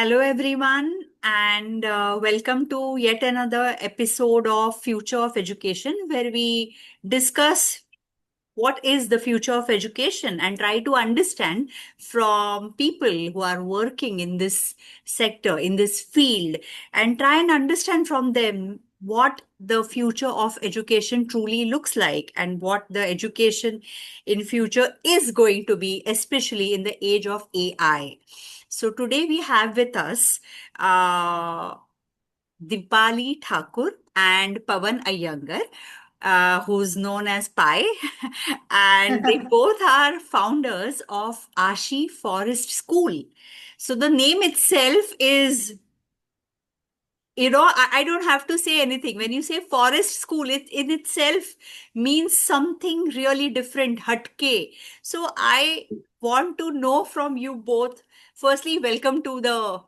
Hello, everyone, and welcome to yet another episode of Future of Education, where we discuss what is the future of education and try to understand from people who are working in this sector, in this field, and try and understand from them what the future of education truly looks like and what the education in future is going to be, especially in the age of AI. So today we have with us uh, Deipali Thakur and Pavan Iyengar, who's known as Pi, and they both are founders of Ashi Forest School. So the name itself is, I don't have to say anything. When you say forest school, it in itself means something really different, hatke. So I want to know from you both. Firstly, welcome to the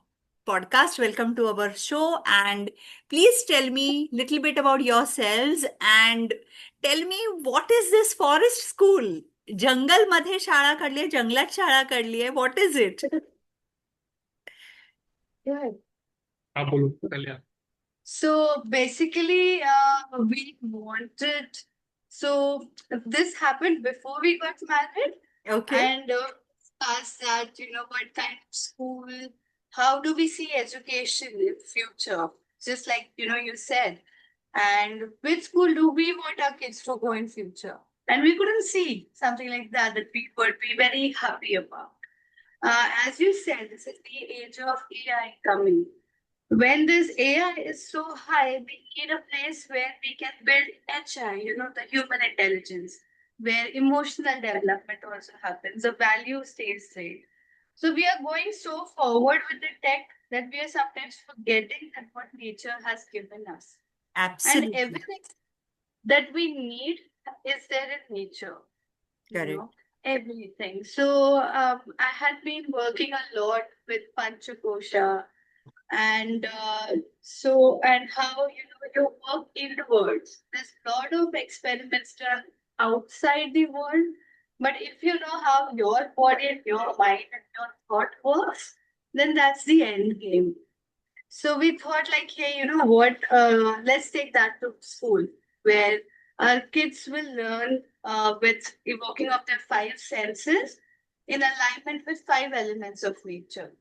podcast. Welcome to our show. And please tell me a little bit about yourselves and tell me what is this forest school? जंगल मध्ये शाळा काढली आहे, जंगलात शाळा काढली आहे. What is it? Yeah. हाँ बोलो कल्याण So basically, we wanted. So this happened before we got married, Okay. and asked that what kind of school, how do we see education in future? Just like you said, and which school do we want our kids to go in future? And we couldn't see something like that we would be very happy about. As you said, this is the age of AI coming. When this AI is so high, we need a place where we can build HI, the human intelligence, where emotional development also happens, the value stays same. So we are going so forward with the tech that we are sometimes forgetting that what nature has given us. And Absolutely. everything that we need is there in nature, Correct. everything. So I had been working a lot with Panchakosha and and how you work inwards. There's a lot of experiments done outside the world, but if you know how your body and your mind and your thought works, then that's the end game. So we thought like, hey, you know what? Let's take that to school where our kids will learn with evoking of their five senses in alignment with five elements of nature.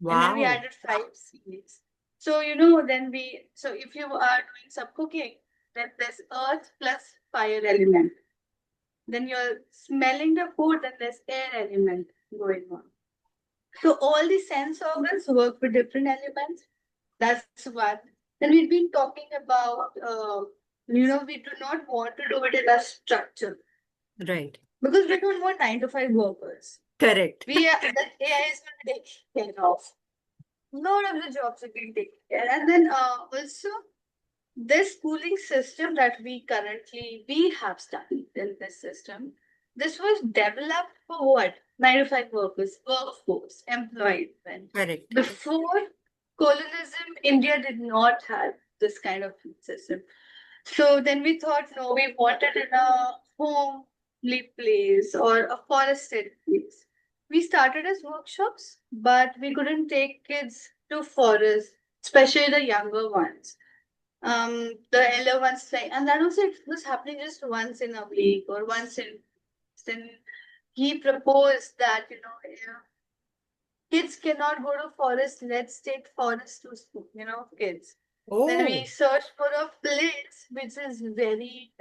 And then we Wow. added five seeds. So, so if you are doing some cooking, then there's earth plus fire element. Then you're smelling the food, then there's air element going on. So all the sense organs work with different elements. That's one. Then we've been talking about, we do not want to do it in a structure Right. because we don't want 9 to 5 workers. Correct. That AI is going to take care of. Lot of the jobs are being taken care. And then also this schooling system that we have studied in this system, this was developed for what? 9 to 5 workers, workforce, employment. Correct. Before colonialism, India did not have this kind of system. So then we thought, no, we wanted in a homely place or a forested place. We started as workshops, but we couldn't take kids to forest, especially the younger ones. The elder ones say, and that also it was happening just once in a week or once in. Then he proposed that kids cannot go to forest. Let's take forest to school. Kids. Then we Oh, searched for a place which is very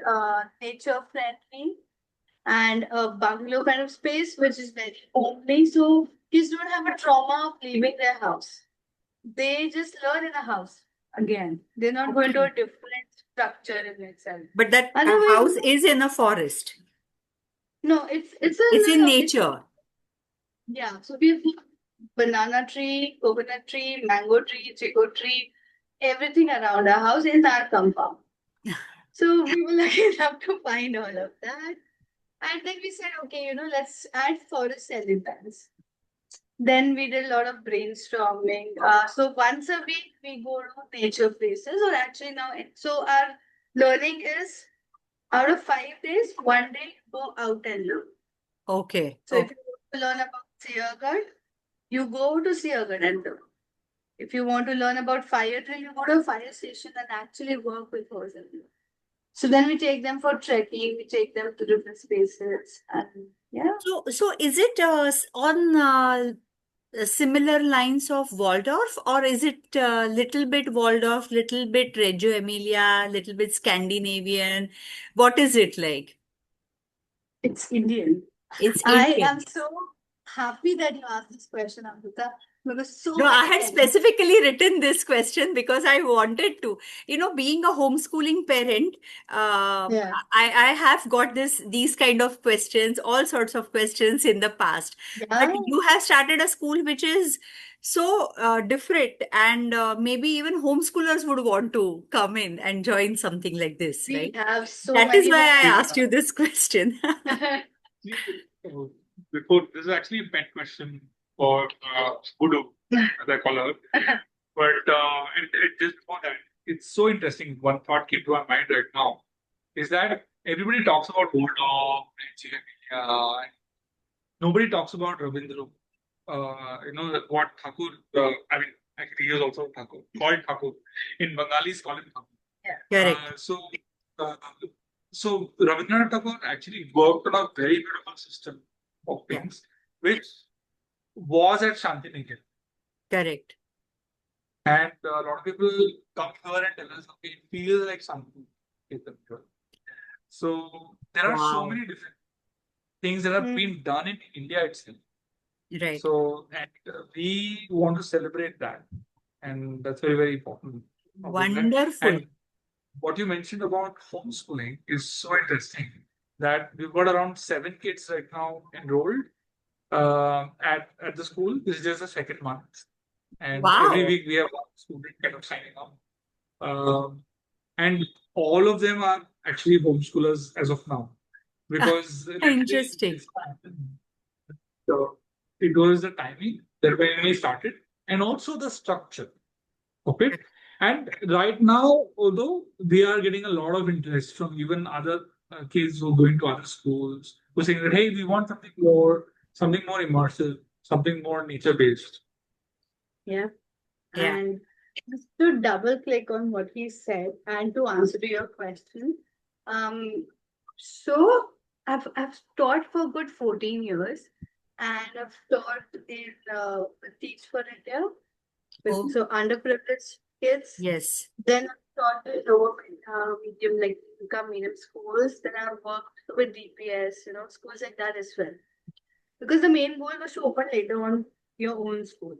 nature friendly and a bungalow kind of space which is very homely. So kids don't have a trauma of leaving their house. They just learn in a house again. They're not going to a okay. different structure in itself. But that Otherwise, house is in a forest. no, it's It's in it's nature. yeah. So we have banana tree, coconut tree, mango tree, chico tree, everything around our house in our compound. So we were lucky enough to find all of that. And then we said, okay, let's add forest elements. Then we did a lot of brainstorming. So once a week we go to nature places, or actually now, so our learning is out of 5 days, one day go out and learn. Okay. So if Okay. you want to learn about Iyengar, you go to Iyengar and learn. If you want to learn about fire drill, you go to a fire station and actually work with horses. So then we take them for trekking, we take them to different spaces, and yeah. So is it on similar lines of Waldorf, or is it little bit Waldorf, little bit Reggio Emilia, little bit Scandinavian? What is it like? It's Indian. It's I am Indian. so happy that you asked this question, Amrita, because so No, I many had parents. specifically written this question because I wanted to. Being a homeschooling parent, Yeah. I have got these kind of questions, all sorts of questions in the past. But Yeah, you have started a school which is so different, and maybe even homeschoolers would want to come in and join something like this, we right? have so That is many why I homes. asked you this question. See, before this is actually a pet question for Budu, as I call her. But and just before that, it's so interesting. One thought came to my mind right now is that everybody talks about Waldorf and nobody talks about Rabindra. What Thakur, I mean, actually, he was also Thakur, called Thakur. In Bengalis, call him Thakur. Correct. Uh, so Rabindranath Tagore actually worked on a very beautiful system of Yeah. things, which was at Shantiniketan. Correct. And a lot of people come here and tell us, okay, it feels like Shantiniketan here. So there are so Wow. many different things that have Mm. been done in India itself. Right. So, and we want to celebrate that. And that's very, very important. Wonderful. And what you mentioned about homeschooling is so interesting that we've got around 7 kids right now enrolled at the school. This is just the second month, and every Wow. week we have one student kind of signing up, and all of them are actually homeschoolers as of now because literally Interesting. this happened. So it was the timing that when we started, and also the structure of it. And right now, although we are getting a lot of interest from even other kids who are going to other schools, who are saying that, hey, we want something more immersive, something more nature based. Yeah. Yeah. And just to double click on what he said and to answer to your question, so I've taught for a good 14 years, and I've taught in Teach for India with Oh, so underprivileged kids. yes. Then I've taught in lower medium like income medium schools. Then I've worked with DPS, schools like that as well. Because the main goal was to open later on your own school.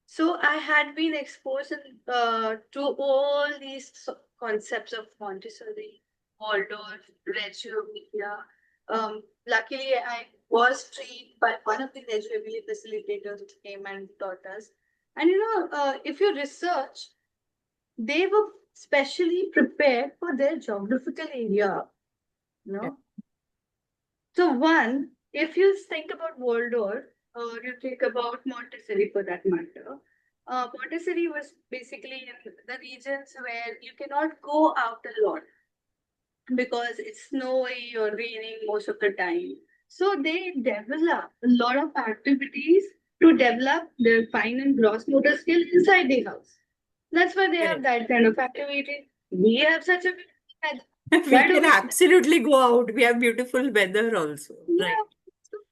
So I had been exposed to all these concepts of Montessori, Waldorf, Reggio Emilia. Luckily, I was trained by one of the Reggio Emilia facilitators who came and taught us. And if you research, they were specially prepared for their geographical area. You Yeah. know, so one, if you think about Waldorf, or you think about Montessori for that matter, Montessori was basically in the regions where you cannot go out a lot because it's snowy or raining most of the time. So they develop a lot of activities to develop their fine and gross motor skill inside the house. That's why they have Correct. that kind of activity. We have such a good weather. We Why do can we? absolutely go out. We have beautiful weather also. Right. Yeah.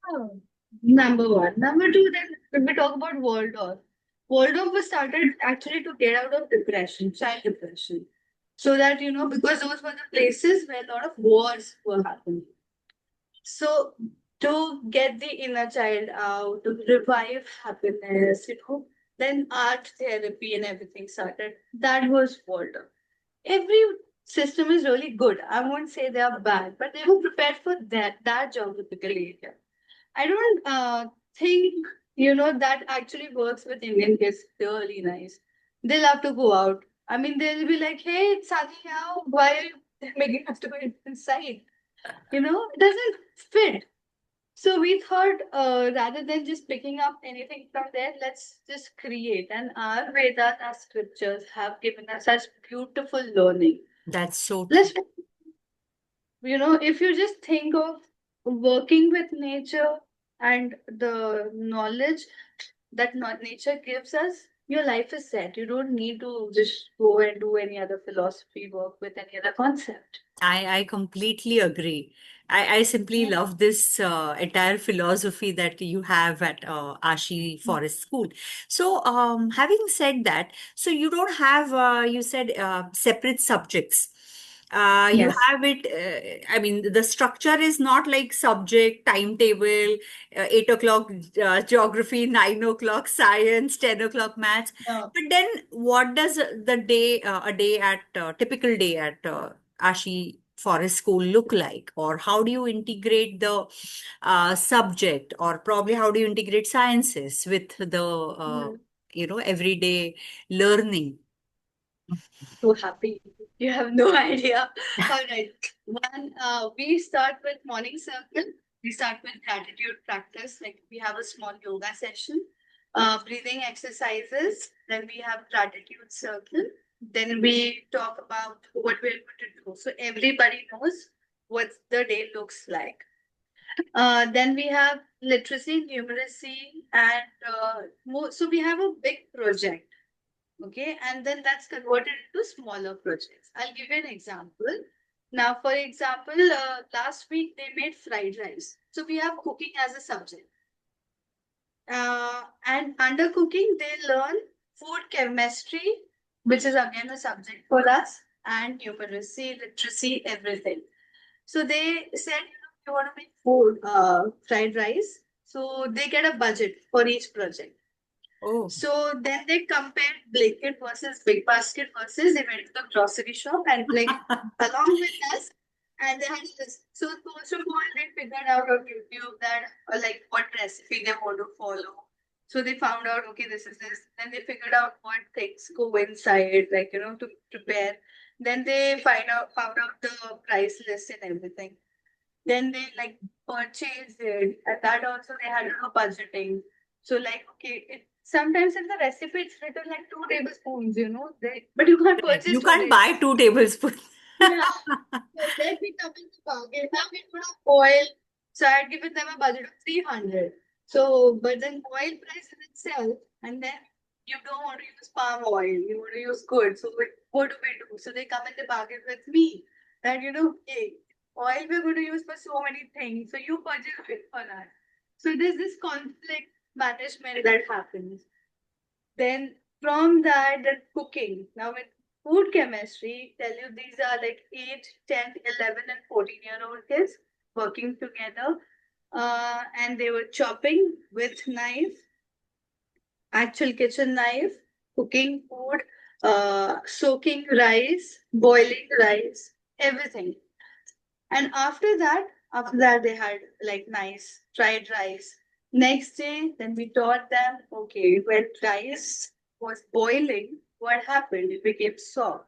So, number one. Number two, then when we talk about Waldorf, Waldorf was started actually to get out of depression, child depression. So that, because those were the places where a lot of wars were happening. So to get the inner child out, to revive happiness, then art therapy and everything started. That was Waldorf. Every system is really good. I won't say they are bad, but they were prepared for that geographical area. I don't think that actually works with Indian kids really nice. They love to go out. I mean, they'll be like, "Hey, it's sunny now. Why are you making us to go inside?" It doesn't fit. So we thought, rather than just picking up anything from there, let's just create. And our Vedas, our scriptures have given us such beautiful learning. That's so true. Let's, if you just think of working with nature and the knowledge that nature gives us, your life is set. You don't need to just go and do any other philosophy work with any other concept. I completely agree. I simply Yeah. love this entire philosophy that you have at Ashi Forest School. So, having said that, so you don't have, you said, separate subjects. You Yes. have it, I mean, the structure is not like subject, timetable, 8 o'clock geography, 9 o'clock science, 10 o'clock maths. No. But then what does the day, a day at, typical day at Ashi Forest School look like? Or how do you integrate the subject? Or probably how do you integrate sciences with the, Mm. everyday learning? So happy. You have no idea. All right. We start with morning circle. We start with gratitude practice. Like we have a small yoga session, breathing exercises. Then we have gratitude circle. Then we talk about what we're going to do. So everybody knows what the day looks like. Then we have literacy, numeracy, and so we have a big project. Okay, and then that's converted into smaller projects. I'll give you an example. Now, for example, last week they made fried rice. So we have cooking as a subject. And under cooking, they learn food chemistry, which is again a subject for us, and numeracy, literacy, everything. So they said, you want to make food, fried rice. So they get a budget for each project. Oh, So then they compared blanket versus big basket versus they went to the grocery shop and like along with us and they had this. So first of all they figured out on YouTube that like what recipe they want to follow. So they found out okay this is this. Then they figured out what things go inside like to prepare. Then they found out the price list and everything. Then they like purchased it, and that also they had a budgeting. So like okay, sometimes in the recipe it's written like 2 tablespoons, but you can't correct. purchase You two can't buy tablespoons. 2 tablespoons. Yeah. So then we come in the bargain. Now we put up oil. So I had given them a budget of 300. So, but then oil price in itself, and then you don't want to use palm oil, you want to use good. So what do we do? So they come in the bargain with me that, hey, oil we're going to use for so many things. So you purchase it for that. So there's this conflict management that happens. Then from that, the cooking. Now with food chemistry, tell you these are like 8, 10, 11, and 14-year-old kids working together. And they were chopping with knife, actual kitchen knife, cooking food, soaking rice, boiling rice, everything. And after that they had like nice fried rice. Next day, then we taught them, okay, when rice was boiling, what happened? It became soft.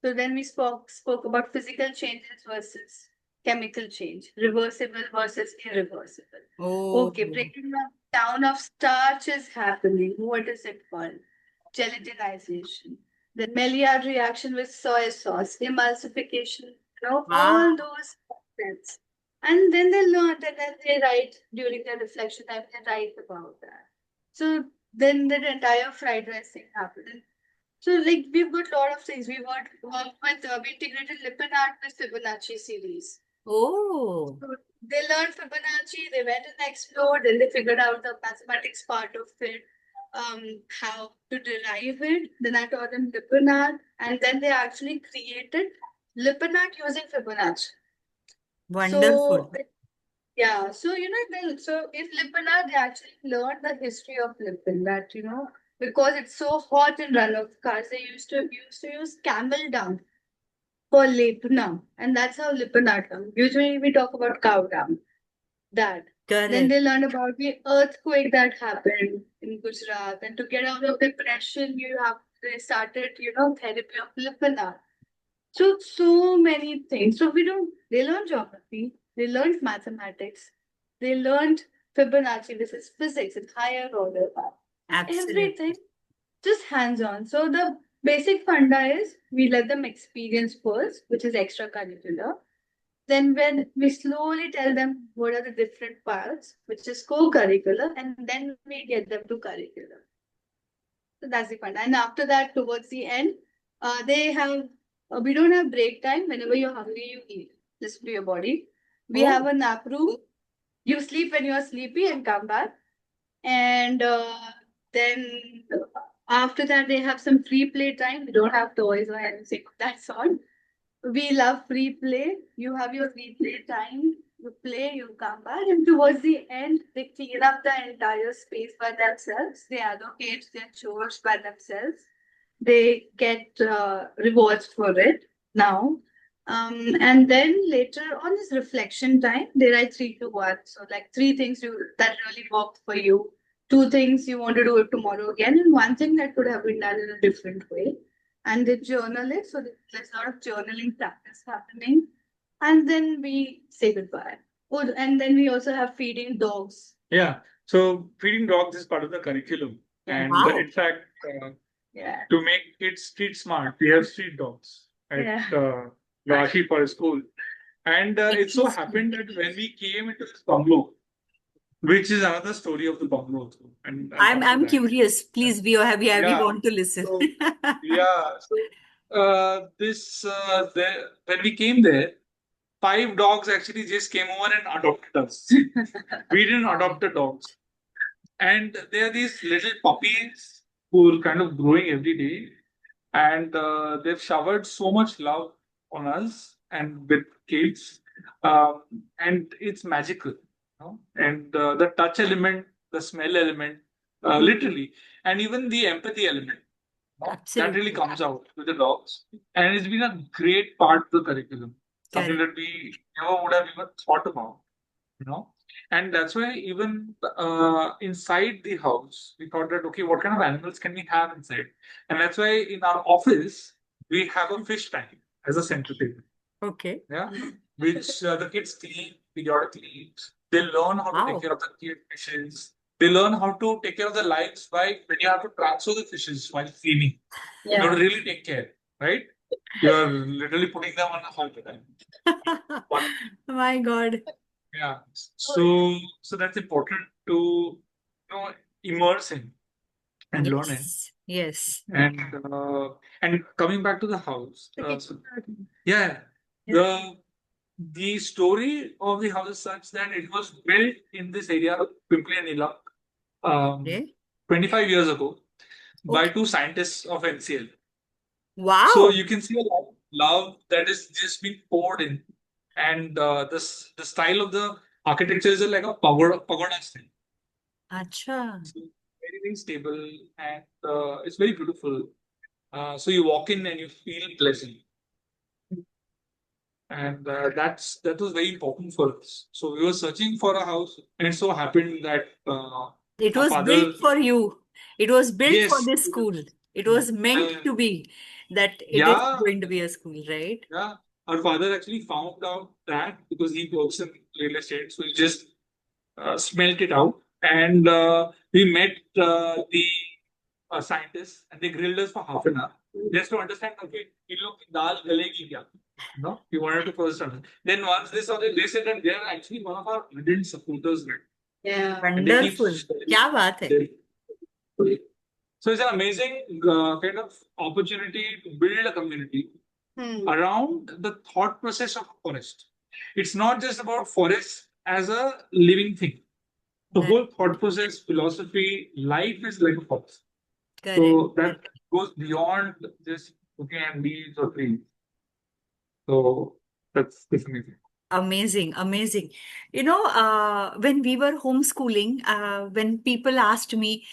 So then we spoke about physical changes versus chemical change, reversible versus irreversible. Oh, Okay, breaking down of starch is happening. What is it called? Gelatinization. The Maillard reaction with soy sauce, emulsification, all wow. those concepts. And then they learn and then they write during their reflection time, they write about that. So then the entire fried rice thing happened. So like we've got a lot of things. We worked with we integrated Lipin art with Fibonacci series. Oh, So they learned Fibonacci, they went and explored, then they figured out the mathematics part of it, how to derive it. Then I taught them Lipinart, and then they actually created Lipinart using Fibonacci. wonderful. So yeah, so so if Lipinart, they actually learned the history of Lipin, that because it's so hot in run of cars, they used to use camel dung for Lipna, and that's how Lipinart comes. Usually we talk about cow dung. That. Then Correct. they learned about the earthquake that happened in Gujarat. And to get out of depression, they started, therapy of Lipana. So many things. So they learned geography, they learned mathematics, they learned Fibonacci, this is physics, it's higher order. Everything, Absolutely. just hands-on. So the basic funda is we let them experience first, which is extracurricular. Then when we slowly tell them what are the different parts, which is co-curricular, and then we get them to curricular. So that's the fun. And after that, towards the end, they have we don't have break time. Whenever you're hungry, you eat. Listen to your body. We have Oh, a nap room. You sleep when you're sleepy and come back. And then after that, they have some free play time. We don't have toys or anything of that sort. We love free play. You have your free play time. You play, you come back, and towards the end, they clean up the entire space by themselves. They allocate their chores by themselves. They get rewards for it now. And then later on is reflection time. They write 3 to 1. So like 3 things that really worked for you, 2 things you want to do it tomorrow again, and 1 thing that could have been done in a different way. And they journal it. So there's a lot of journaling practice happening. And then we say goodbye. Oh, and then we also have feeding dogs. Yeah. So feeding dogs is part of the curriculum. Yeah. And wow. in fact, Yeah. to make kids street smart, we have street dogs at Yeah. the Ashi Forest School. And it so happened that when we came into this bungalow, which is another story of the bungalow, also, and I'll come to I'm that. curious. Please be happy. We Yeah. want to listen. So, yeah. So when we came there, 5 dogs actually just came over and adopted us. We didn't adopt the dogs. And there are these little puppies who are kind of growing every day. And they've showered so much love on us and with kids. And it's magical. And the touch element, the smell element, literally, and even the empathy element. That really Absolutely. comes out with the dogs. And it's been a great part of the curriculum. Something Correct. that we never would have even thought about, you know. And that's why even inside the house, we thought that, okay, what kind of animals can we have inside? And that's why in our office, we have a fish tank as a central table. Okay. Yeah. Which the kids clean periodically. They learn how to Wow. take care of the cute fishes. They learn how to take care of the lives by when you have to transfer the fishes while cleaning. You have to really take care, right? You're literally putting them on a halter time. But My God. yeah, so that's important to immerse in and learn in. Yes. And coming back to the house, yeah, the story of the house is such that it was built in this area, Pimpli and Nilak, Okay. 25 years ago by Okay. 2 scientists of NCL. Wow. So you can see a lot of love that is just being poured in, and the style of the architecture is like a pagoda style. Acha. So very very stable, and it's very beautiful. So you walk in and you feel pleasant, and that was very important for us. So we were searching for a house, and it so happened that It our was built father, for you. It was built for yes, this school. It was meant to be that it is yeah, going to be a school, right? yeah. Our father actually found out that because he works in real estate, so he just smelt it out, and we met the scientists, and they grilled us for half an hour just to understand. Okay, kilo ki dal galegi kya? No, we wanted to first understand. Then once they saw it, they said that they are actually one of our ardent supporters, right? Yeah. And they keep Wonderful. क्या बात है? So it's an amazing kind of opportunity to build a community Hmm. around the thought process of a forest. It's not just about forest as a living thing. The Correct. whole thought process, philosophy, life is like a forest. Correct. So that goes beyond just looking at leaves or trees. So that's amazing. Amazing, amazing. When we were homeschooling, when people asked me,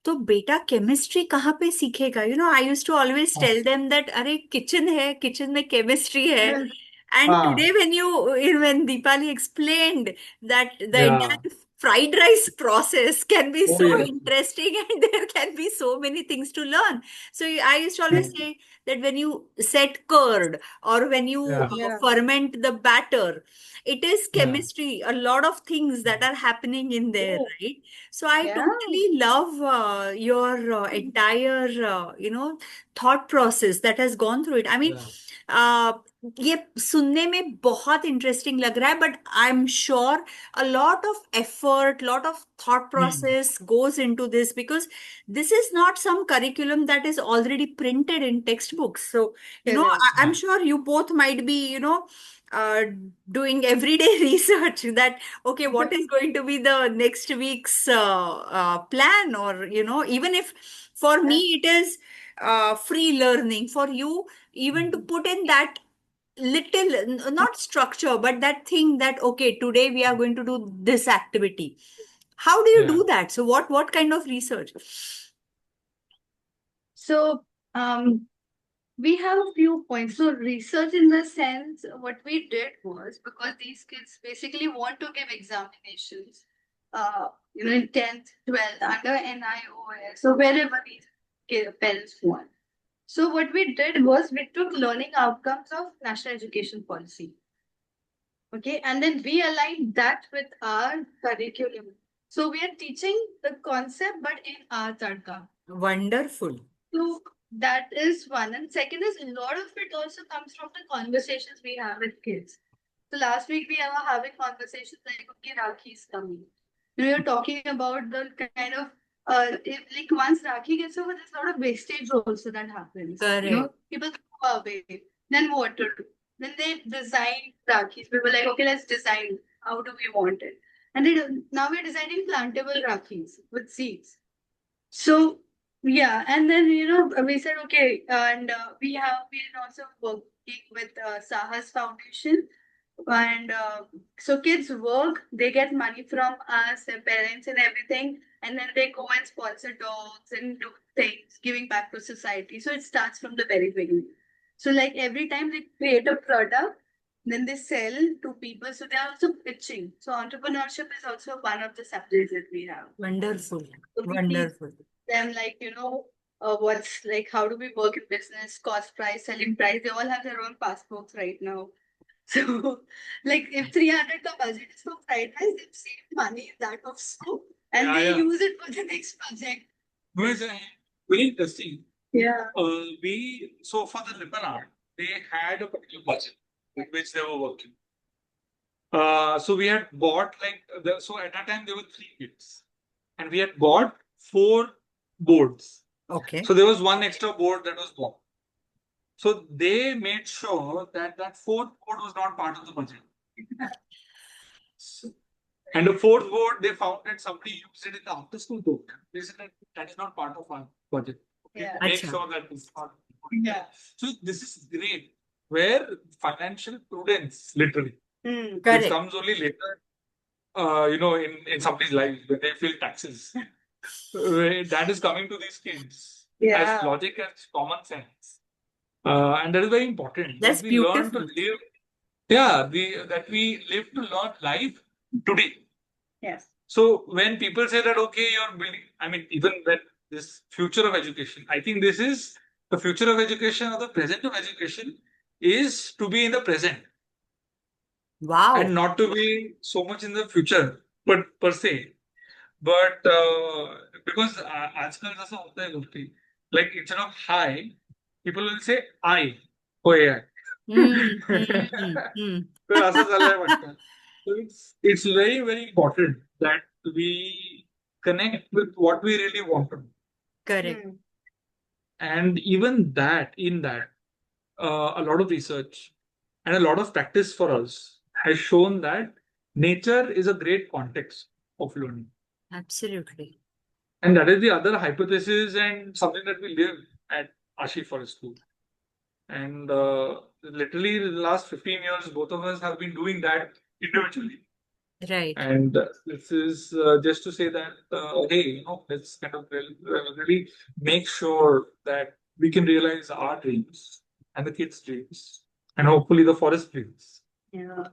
तो बेटा chemistry कहाँ पे सीखेगा? I used to always tell them that अरे kitchen है, kitchen में chemistry है. And today, when Deepali explained that the Yeah. entire fried rice process can be Oh, so yes. interesting and there can be so many things to learn. So I used to always say that when you set curd or when you Yeah. Yeah. ferment the batter, it is Yeah. chemistry, a lot of things that are happening in there, Oh, right? So I yeah. totally love your entire, thought process that has gone through it. I mean, Yeah. ये सुनने में बहुत interesting लग रहा है, but I am sure a lot of effort, lot of thought process goes into this, because this is not some curriculum that is already printed in textbooks. So, Correct. I'm sure you both might be, uh, doing everyday research that, okay, what is going to be the next week's plan? Or, even if for me it is free learning, for you, even to put in that little, not structure, but that thing that, okay, today we are going to do this activity. How do you do Yeah. that? So what kind of research? So, we have a few points. So, research in the sense, what we did was because these kids basically want to give examinations, in 10th, 12th, under NIOS, so wherever these parents want. So, what we did was we took learning outcomes of National Education Policy. Okay, and then we aligned that with our curriculum. So, we are teaching the concept, but in our tadka. Wonderful. So that is one. And second is a lot of it also comes from the conversations we have with kids. So last week we were having conversations like, okay, Rakhi is coming. We were talking about the kind of like once Rakhi gets over, there's a lot of wastage also that happens. Correct. People throw away. Then what to do? Then they design Rakhis. We were like, okay, let's design. How do we want it? And now we're designing plantable Rakhis with seeds. So yeah, and then we said okay, and we have been also working with Sahas Foundation, and so kids work, they get money from us, their parents and everything, and then they go and sponsor dogs and do things, giving back to society. So it starts from the very beginning. So like every time they create a product, then they sell to people. So they're also pitching. So entrepreneurship is also one of the subjects that we have. Wonderful. So we teach Wonderful. them like what's like how do we work in business, cost price, selling price. They all have their own passbooks right now. So like if 300 ka budget is for fried rice, they've saved money in that also, and Yeah, they yeah. use it for the next project. Which very interesting. Yeah. So for the ribbon art, they had a particular budget with which they were working. So we had bought so at that time there were 3 kits, and we had bought 4 boards. Okay. So there was one extra board that was bought. So they made sure that that 4th board was not part of the budget. And the 4th board, they found that somebody used it in the after school program. They said that is not part of our budget. Okay? Yeah. Make Acha. sure that it's not. Yeah. So this is great, where financial prudence, literally, which Correct. comes only later, in somebody's life when they feel taxes. That is coming to these kids Yeah. as logic, as common sense. And that is very important. That's That we learn to beautiful. live. That we live to learn life today. Yes. So when people say that, okay, you're building, I mean, even when this future of education, I think this is the future of education or the present of education is to be in the present Wow. and not to be so much in the future, but per se. But because आजकल जैसा होता है गोष्टी, like instead of hi, people will say I. Oh yeah. तर असं झालंय वाटतं. So it's very, very important that we connect with what we really want to do. Correct. And even in that, a lot of research and a lot of practice for us has shown that nature is a great context of learning. Absolutely. And that is the other hypothesis and something that we live at Ashi Forest School. And literally the last 15 years, both of us have been doing that individually. Right. And this is just to say that, hey, let's kind of really make sure that we can realize our dreams and the kids' dreams and hopefully the forest dreams. Yeah.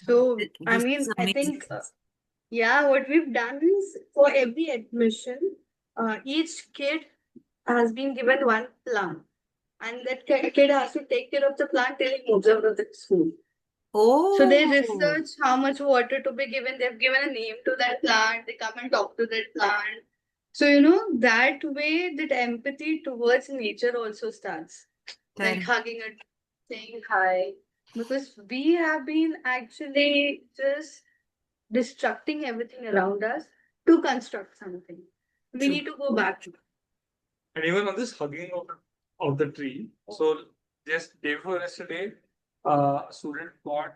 So I This mean, is I amazing. think yeah, what we've done is for every admission, each kid has been given one plant, and that kid has to take care of the plant till he moves out of the school. So they Oh, research how much water to be given. They've given a name to that plant. They come and talk to that plant. So, that way that empathy towards nature also starts. Like correct. hugging it, saying hi. Because we have been actually just destructing everything around us to construct something. We True. need to go back to that. And even on this hugging of the tree, so just day before yesterday, a student got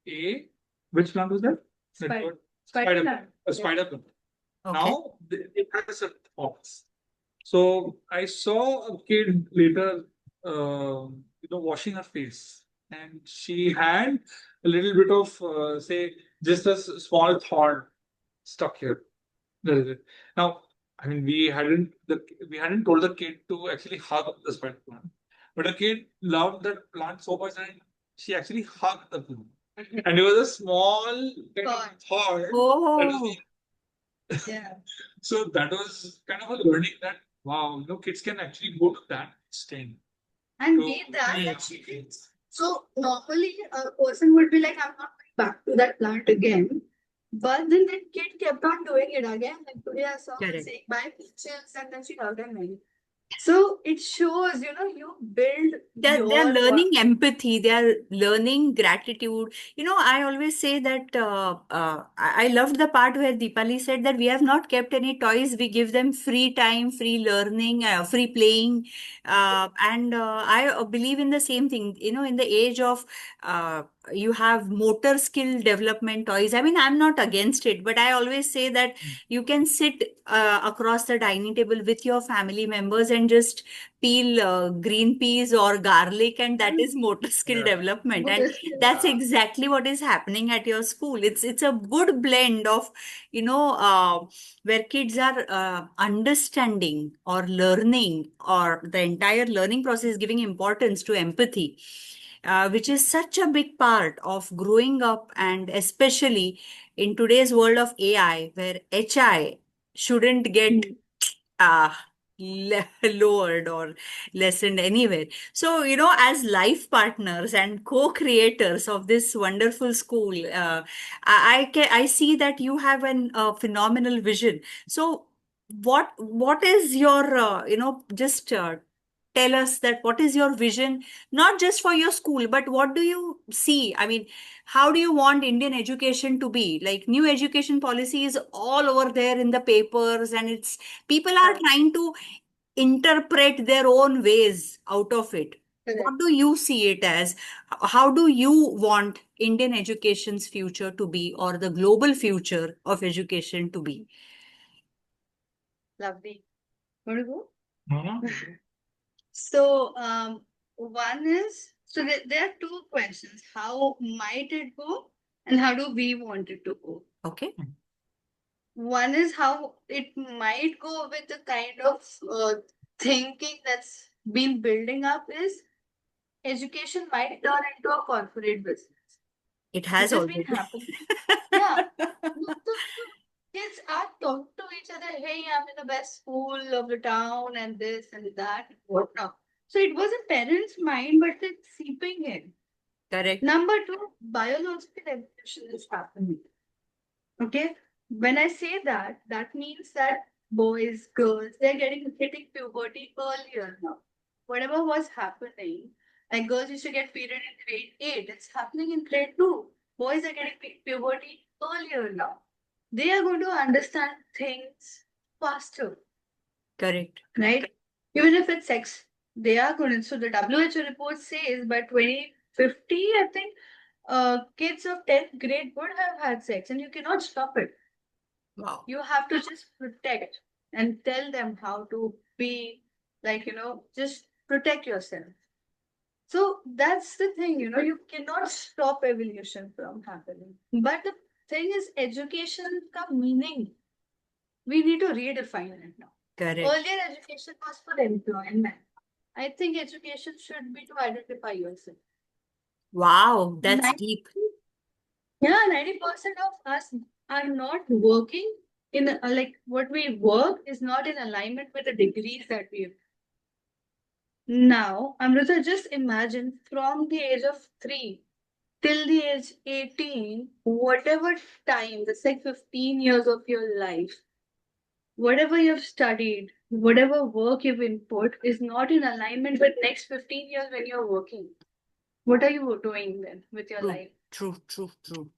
a which plant was that? That Spider, got spider spider plant. a Yeah. spider plant. Okay. Now it has a fox. So I saw a kid later, washing her face, and she had a little bit of say just a small thorn stuck here. That is it. Now, I mean, we hadn't told the kid to actually hug the spider plant, but the kid loved that plant so much and she actually hugged the plant. And it was a small kind of thorn that was Oh, Yeah. so that was kind of a learning that wow, kids can actually go to that extent And to be that. actually. So normally a person would be like, I'm not going back to that plant again. But then that kid kept on doing it again. Like today I saw her correct. saying bye peaches and then she hugged me. So it shows, you build They're your one. learning empathy, they're learning gratitude. I always say that I loved the part where Deepali said that we have not kept any toys, we give them free time, free learning, free playing. And I believe in the same thing, in the age of you have motor skill development toys. I mean, I'm not against it, but I always say that you can sit across the dining table with your family members and just peel green peas or garlic, and that is motor skill Yeah. development. And that's exactly what is happening at your school. It's a good blend of where kids are understanding or learning, or the entire learning process is giving importance to empathy, which is such a big part of growing up, and especially in today's world of AI, where HI shouldn't get uh, lowered or lessened anywhere. So, as life partners and co-creators of this wonderful school, I see that you have an phenomenal vision. So, what is your just tell us that what is your vision, not just for your school, but what do you see? I mean, how do you want Indian education to be? Like, new education policy is all over there in the papers, and it's people are trying to interpret their own ways out of it. What Correct. do you see it as? How do you want Indian education's future to be, or the global future of education to be? Lovely. Want to go? Mhm. So, one is, so there are two questions. How might it go? And how do we want it to go? Okay. One is how it might go with the kind of thinking that's been building up is education might turn into a corporate business, It which has has been already. happening. Yeah. Kids are talking to each other, hey, I'm in the best school of the town and this and that, whatnot. So it was a parent's mind, but it's seeping in. Correct. Number two, biological evolution is happening. Okay. When I say that, that means that boys, girls, they're hitting puberty earlier now. Whatever was happening, like girls used to get period in grade 8, it's happening in grade 2. Boys are getting puberty earlier now. They are going to understand things faster, Correct. right? Even if it's sex, they are going to. So the WHO report says by 2050, I think, kids of 10th grade would have had sex, and you cannot stop it. Wow. You have to just protect and tell them how to be, like, just protect yourself. So that's the thing, you cannot stop evolution from happening. But the thing is, education ka meaning, we need to redefine it now. Correct. Earlier, education was for employment. I think education should be to identify yourself. Wow, that's 90, deep. yeah, 90% of us are not working in like what we work is not in alignment with the degrees that we have. Now, Amrita, just imagine from the age of 3, till the age 18, whatever time, that's like 15 years of your life, whatever you've studied, whatever work you've input is not in alignment with next 15 years when you're working. What are you doing then with your True, life? true.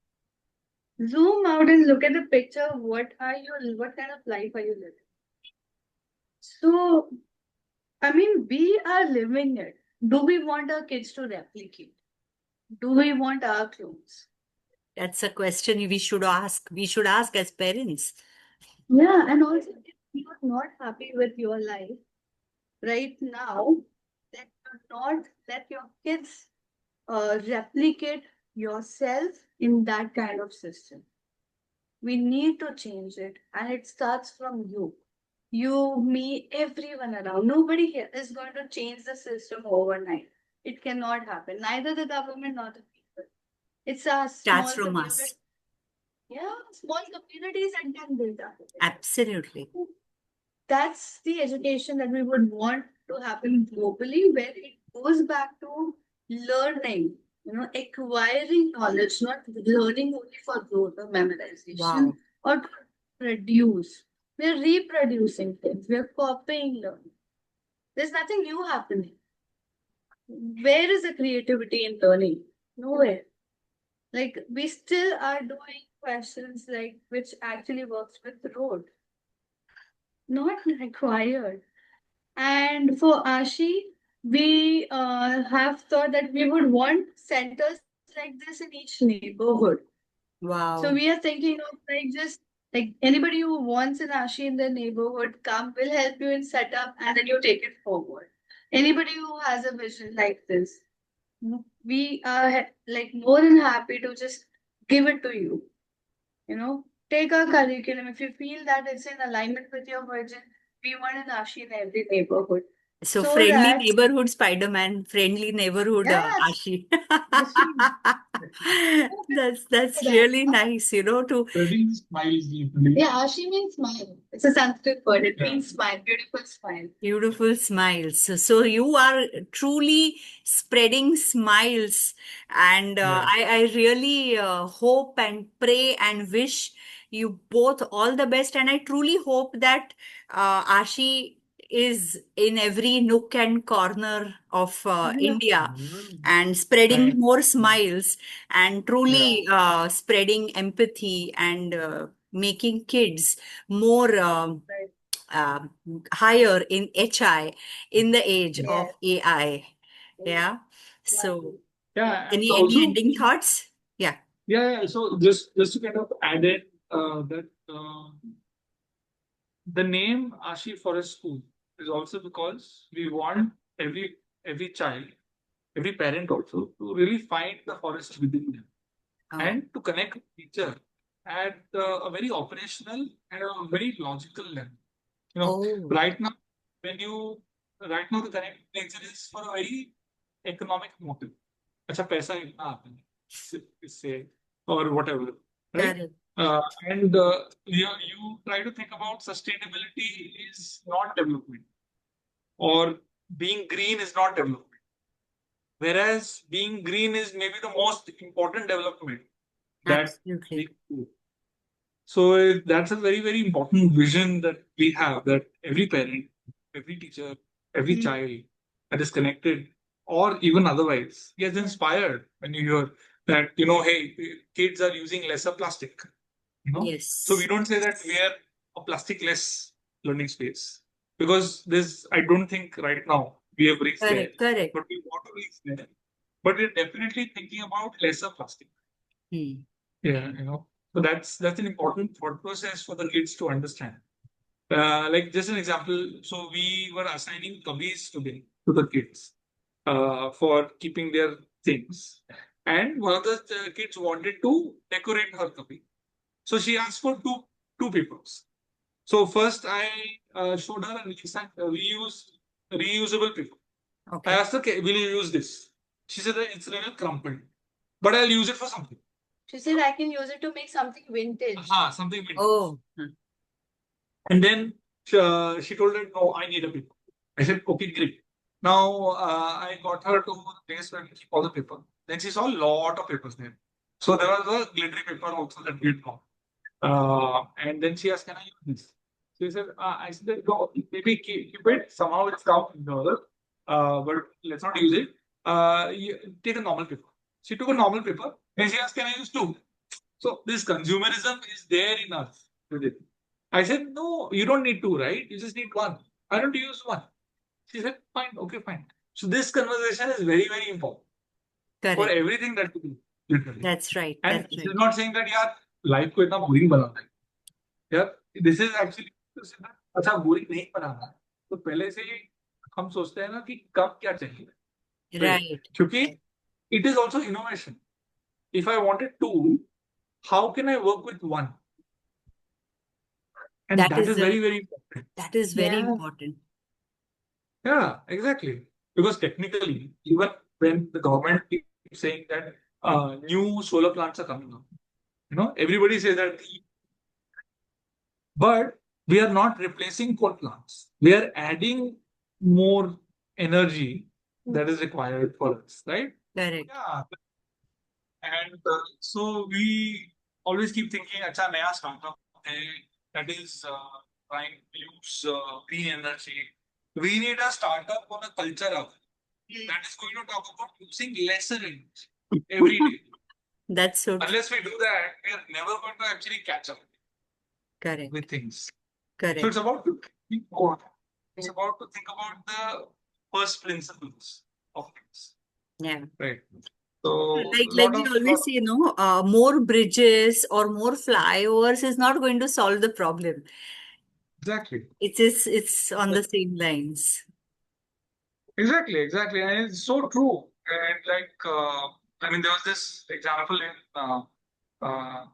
Zoom out and look at the picture. What kind of life are you living? So, I mean, we are living it. Do we want our kids to replicate? Do we want our clones? That's a question we should ask. We should ask as parents. Yeah, and also if you're not happy with your life right now, then do not let your kids replicate yourself in that kind of system. We need to change it, and it starts from you. You, me, everyone around. Nobody here is going to change the system overnight. It cannot happen. Neither the government nor the people. It's a Starts small from community. us. Yeah, small communities and can build up. Absolutely. That's the education that we would want to happen globally, where it goes back to learning, acquiring knowledge, not learning only for growth or memorization Wow. or to produce. We're reproducing things, we're copying learning. There's nothing new happening. Where is the creativity in learning? Nowhere. Like, we still are doing questions like which actually works with the road. Not required. And for Ashi, we have thought that we would want centers like this in each neighborhood. So Wow. we are thinking of like just like anybody who wants an Ashi in their neighborhood, come, will help you in setup and then you take it forward. Anybody who has a vision like this, we are like more than happy to just give it to you. Take our curriculum. If you feel that it's in alignment with your vision, we want an Ashi in every neighborhood. So So friendly that, neighborhood Spider-Man, friendly neighborhood yes, Ashi. Ashi, That's that. really nice, to Spreading smiles deeply. Yeah, Ashi means smile. It's a Sanskrit word. It Yeah. means smile, beautiful smile. beautiful smiles. So you are truly spreading smiles, and Yeah. I really hope and pray and wish you both all the best. And I truly hope that Ashi is in every nook and corner of India and spreading Thank more you. smiles and Yeah. truly spreading empathy and making kids more. Right. Um, Higher in HI in the age of Yes. AI. Yeah. So, Lovely. Yeah, and any also, ending thoughts? Yeah. yeah, so just to kind of add in that the name Ashi Forest School is also because we want every child, every parent also to really find the forest within them Oh, and to connect with nature at a very operational and a very logical level. You know, oh, right now, when you right now the connect with nature is for a very economic motive. अच्छा पैसा इतना आता है इससे or whatever, right? correct. Uh, and you try to think about sustainability is not development, or being green is not development. Whereas being green is maybe the most important development that we Absolutely. can do. So that's a very important vision that we have, that every parent, every teacher, every Mm. child that is connected or even otherwise gets inspired when you hear that, hey, kids are using lesser plastic. So we Yes. don't say that we are a plastic less learning space, because this, I don't think right now we have reached there, Correct. but we want to reach there. But we're definitely thinking about lesser plastic. Hmm. Yeah, So that's an important thought process for the kids to understand. Like just an example, so we were assigning cubbies today to the kids for keeping their things, and one of the kids wanted to decorate her cubby, so she asked for two papers. So first I showed her and we use reusable paper. I Okay. asked her, okay, will you use this? She said that it's a little crumpled, but I'll use it for something. She said I can use it to make something vintage. Something vintage. Oh, And then she told her, no, I need a paper. I said, okay, great. Now I got her to the place where we keep all the paper. Then she saw a lot of papers there. So there was a glittery paper also that we found. And then she asked, "Can I use this?" So he said, "I said, no, maybe keep it. Somehow it's come in the other, but let's not use it. Take a normal paper." She took a normal paper and she asked, "Can I use two?" So this consumerism is there in us with it. I said, "No, you don't need two, right? You just need one. Why don't you use one?" She said, "Fine, okay, fine." So this conversation is very, very important for Correct. everything that we do, literally. That's right. And That's this is right. not saying that यार life को इतना boring बनाना है. Yeah, this is actually अच्छा boring नहीं बनाना है. तो पहले से ही हम सोचते हैं ना कि कब क्या चाहिए. Right. Right. क्योंकि it is also innovation. If I wanted two, how can I work with one? And That that is is very, very important. that is very Yeah. important. Yeah, exactly. Because technically, even when the government keeps saying that new solar plants are coming up, everybody says that, but we are not replacing coal plants. We are adding more energy that is required for us, right? Correct. Yeah. And so we always keep thinking, acha, naya startup hai, that is trying to use green energy. We need a startup on a culture of that is going to talk about using lesser energy every day. That's so true. Unless we do that, we are never going to actually catch up Correct. with things. So Correct. it's about to think about. It's about to think about the first principles of things, Yeah. right? So Like we always say, more bridges or more flyovers is not going to solve the problem. exactly. It's on the same lines. Exactly, and it's so true. And like, I mean, there was this example in uh,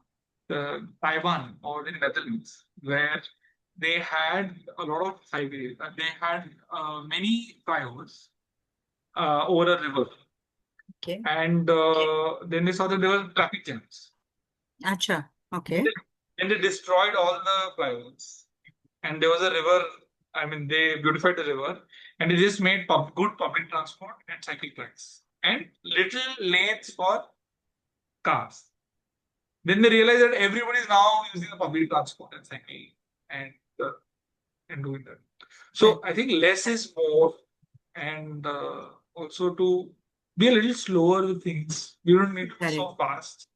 Taiwan or in Netherlands where they had a lot of highways. They had many flyovers over a river, Okay. and then they saw that there were traffic jams. Acha. Then Okay. they destroyed all the flyovers, and there was a river. I mean, they beautified the river, and they just made good public transport and cycle tracks and little lanes for cars. Then they realized that everybody is now using the public transport and cycling and uh, and doing that. So I think less is more, and also to be a little slower with things. You don't need to be so fast,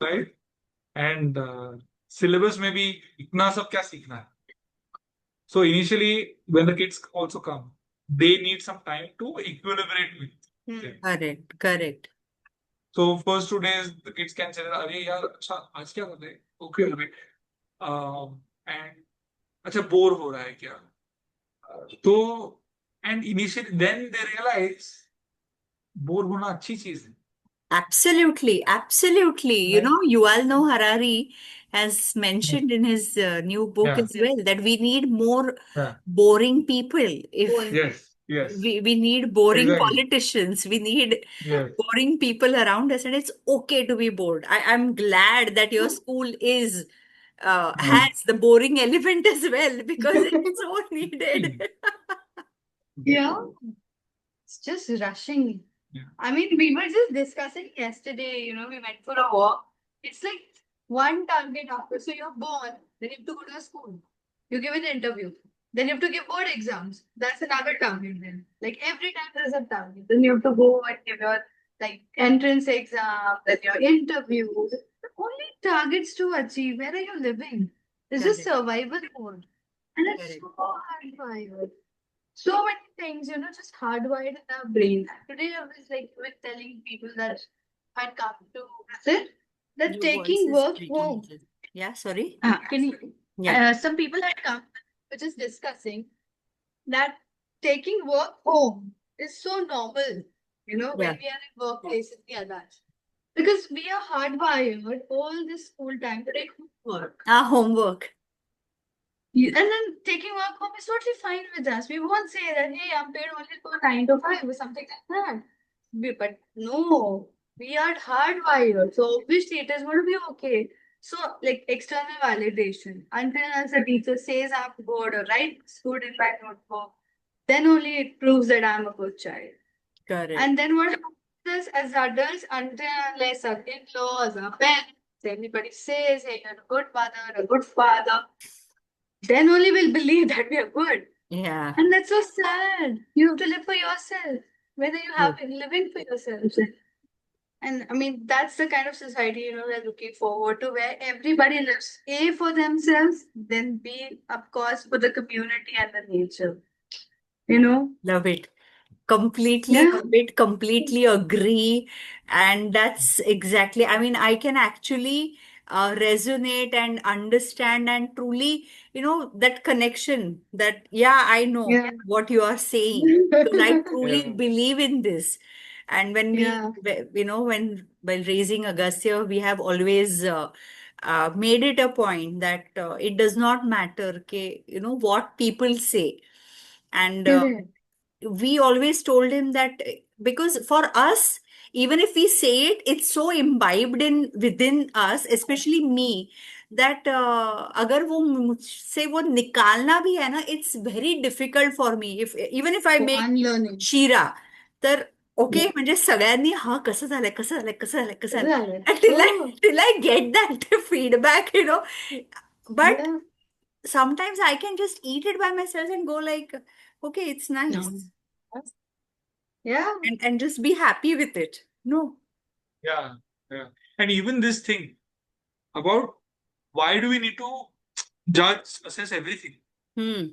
right? And syllabus में भी इतना सब क्या सीखना है. So initially, when the kids also come, they need some time to equilibrate with them. Correct. So first 2 days, the kids can say, "अरे यार, अच्छा आज क्या कर रहे हैं? Okay, wait." And अच्छा बोर हो रहा है क्या? तो and initially then they realize bore होना अच्छी चीज है. Absolutely. Right. Yuval Noah Harari has mentioned in his new book Yeah. as well that we need more Yeah. boring people. If Yes. we need boring Exactly. politicians, we need Yes. boring people around us, and it's okay to be bored. I'm glad that your school is has the boring element as well because it's so needed. Yeah. It's just rushing. Yeah. I mean, we were just discussing yesterday, we went for a walk. It's like one target after. So you're born, then you have to go to the school. You give an interview. Then you have to give board exams. That's another target then. Like every time there's a target. Then you have to go and give your like entrance exam, then your interviews. Only targets to achieve. Where are you living? This is Correct. survival mode. And it's Correct. so hard. So many things, just hardwired in our brain. Today I was telling people that had come to visit that Your voice taking is work breaking home. little. Yeah, sorry. Can you? Yeah. Some people had come, which is discussing that taking work home is so normal. Yeah. When we are in workplaces, yeah, that because we are hardwired all this school time to take homework. Homework. And then taking work home is totally fine with us. We won't say that, hey, I'm paid only for 9 to 5 or something like that. But no, we are hardwired. So obviously it is going to be okay. So, like external validation, until as a teacher says I'm good or right student by notebook, then only it proves that I'm a good child. Correct. And then what happens this as adults until unless our in-laws, our parents, anybody says, hey, you're a good mother, a good father, then only we'll believe that we are good. Yeah. And that's so sad. You have to live for yourself, whether you have True. been living for yourself. And I mean, that's the kind of society, we're looking forward to where everybody lives A for themselves, then B, of course, for the community and the nature. You know? Love it. Completely Yeah. love it, completely agree. And that's exactly, I mean, I can actually resonate and understand and truly, that connection that, yeah, I know Yeah. what you are saying because I truly Yeah. believe in this. And when Yeah. when while raising Agastya, we have always made it a point that it does not matter, okay, what people say. And Correct. we always told him that because for us, even if we say it, it's so imbibed in within us, especially me, that अगर वो मुझसे वो निकालना भी है ना, it's very difficult for me. If even if I For make unlearning. शिरा, तर Yeah. ओके म्हणजे सगळ्यांनी हा कसं झालंय कसं झालंय कसं झालंय कसं झालंय Correct. and till I Oh, till I get that feedback, but yeah. sometimes I can just eat it by myself and go like, okay, it's No. nice, Yeah. and just be happy with it. No. Yeah. Yeah. And even this thing about why do we need to judge, assess everything? Hmm.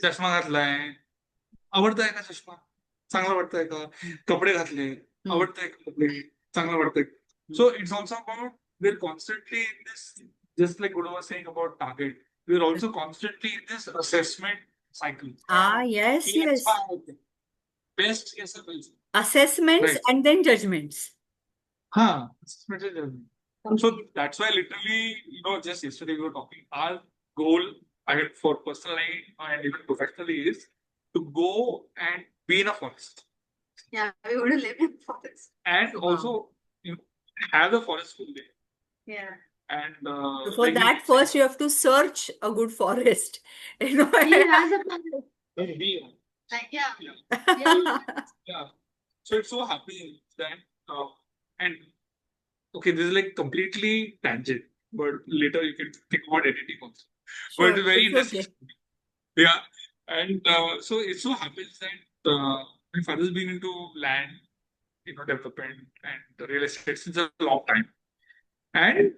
चष्मा घातलाय, आवडतंय का चष्मा? चांगला वाटतंय का? कपडे घातले, Hmm. आवडतंय का कपडे? चांगलं वाटतंय. So it's also about we're constantly in this, just like Guru was saying about target, we're also constantly in this assessment cycle. Ah, Yeah. yes, की अच्छा yes. आहे ते. Best कैसा मिल Assessments right? and then judgments. हाँ, assessment is journey. So that's why literally, just yesterday we were talking, our goal, for personally and even professionally is to go and be in a forest Yeah. We want to live in forest. and Wow. also have a forest school there. Yeah. And So for like you that, said, first you have to search a good forest. He has a plan. be, Yeah. yeah, Yeah. yeah. So it's so happy that, and okay, this is like completely tangent, but later you can think about editing also. But Sure, it's very it's interesting. okay. Yeah. And so it so happens that my father's been into land, development and real estate since a long time. And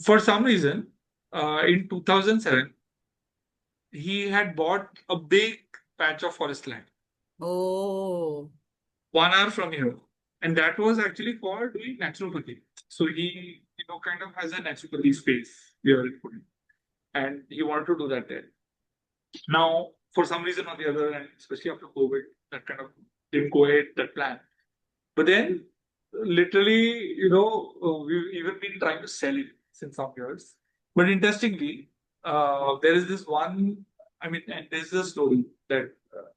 for some reason, in 2007, he had bought a big patch of forest land, Oh, 1 hour from here. And that was actually for doing naturopathy. So he, kind of has a naturopathy space here in Pune. And he wanted to do that there. Now, for some reason or the other, and especially after COVID, that kind of didn't go ahead, that plan. But then, literally, we've even been trying to sell it since some years. But interestingly, there is this one, I mean, and there's a story that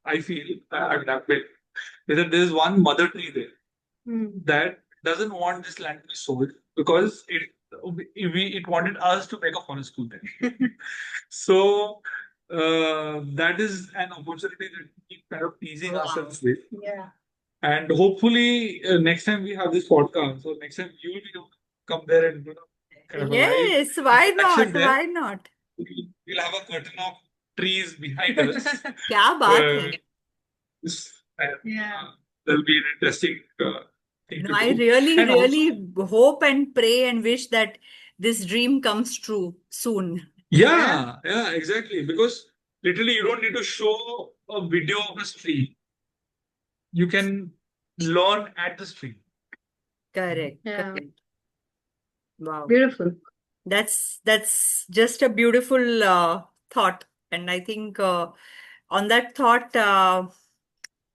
I feel, I mean, I've built, is that there's one mother tree there that doesn't want this land to be sold because it wanted us to make a forest school there. So that is an opportunity that we keep kind of teasing wow. ourselves with. Yeah. And hopefully next time we have this podcast, so next time you will be able to come there and kind of a live Yes, why interaction not? there. Why not? We'll have a curtain of trees behind us. क्या बात है? Yeah. That'll be an interesting thing to I do. really, And also, really hope and pray and wish that this dream comes true soon. yeah, exactly. Because literally, you don't need to show a video of a stream. You can learn at the stream. Correct, Yeah. correct. Wow. Beautiful. That's just a beautiful thought. And I think on that thought,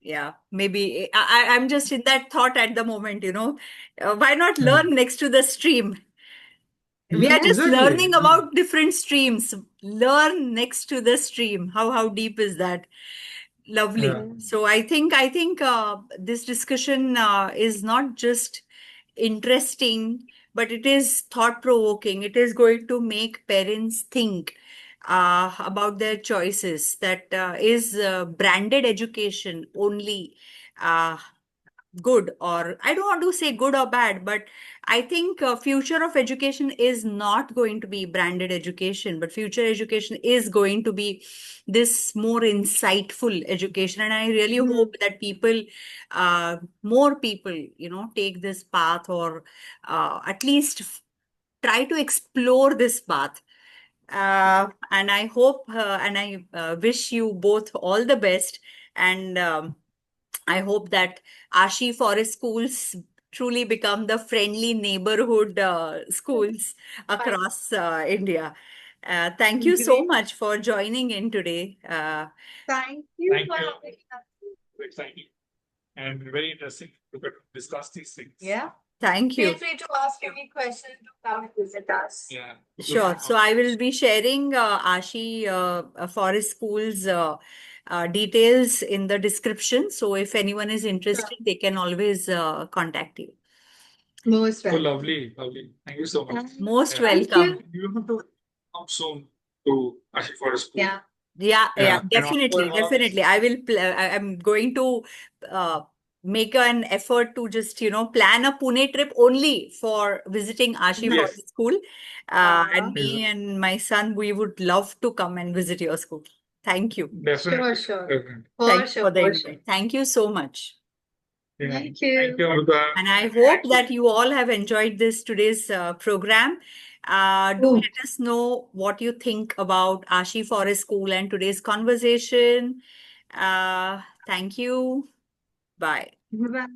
yeah, maybe I'm just in that thought at the moment. Why not Yeah, learn next to the stream? We are yeah, Yeah. just exactly. learning about different streams. Learn next to the stream. How deep is that? Lovely. Yeah, Yeah. So I think this discussion is not just interesting, but it is thought provoking. It is going to make parents think about their choices. That is branded education only. Uh, good, or I don't want to say good or bad, but I think future of education is not going to be branded education, but future education is going to be this more insightful education. And I really hope that people, more people, take this path, or at least try to explore this path. And I hope and I wish you both all the best. And I hope that Ashi Forest schools truly become the friendly neighborhood schools Fine. across India. Thank you so Great. much for joining in today. Thank you Thank for you. having us. Exciting and very interesting to get to discuss these things. Yeah. Thank Feel you. free to ask any questions to come and visit us. Yeah. Sure. So I will be sharing Ashi Forest School's details in the description. So if anyone is interested, they can always contact you. Most Oh, welcome. lovely, lovely. Thank you so much. Most Yeah. Thank welcome. you. You have to come soon to Ashi Forest School. Yeah. Yeah, Yeah. And definitely, also, definitely. I'm going to uh, make an effort to just, plan a Pune trip only for visiting Ashi yes, Forest School. And Yes. me and my son, we would love to come and visit your school. Thank you. definitely. Sure. Definitely. Thank For you sure. for the For sure. invite. Thank you so much. Yeah. Thank Thank you. you, Amrita. And I hope that you all have enjoyed today's program. Do Oh. let us know what you think about Ashi Forest School and today's conversation. Thank you. Bye. Bye.